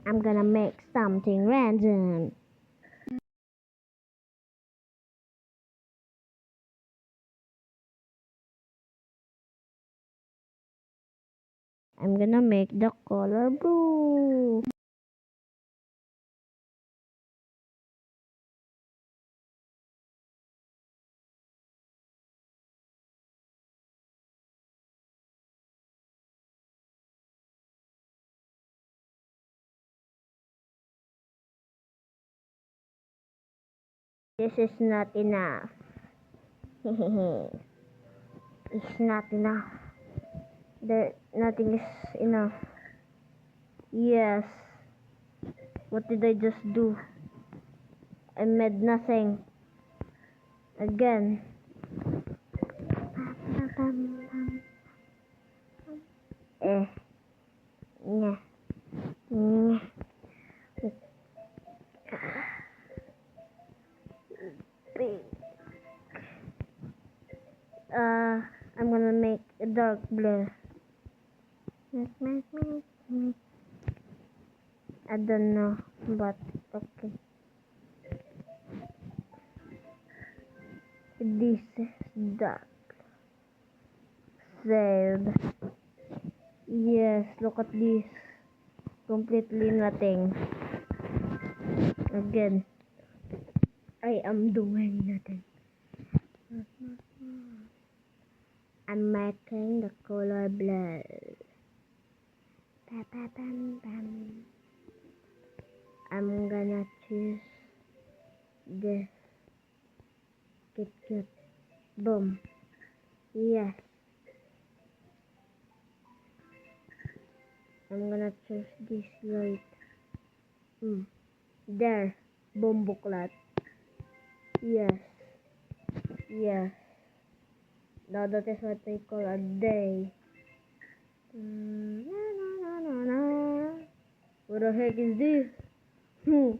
I'm gonna make something random. I'm gonna make the color blue. This is not enough. It's not enough. Nothing is enough. Yes. What did I just do? I made nothing. Again. Eh. Nya. Nya. I'm gonna make a dark blue. I don't know, but okay. This is dark. Saved. Yes, look at this. Completely nothing. Again. I am doing nothing. I'm making the color blue. I'm gonna choose this. Cute. Boom. Yes. I'm gonna choose this light. There. Boom buklat. Yes. Now that is what they call a day. What the heck is this? No.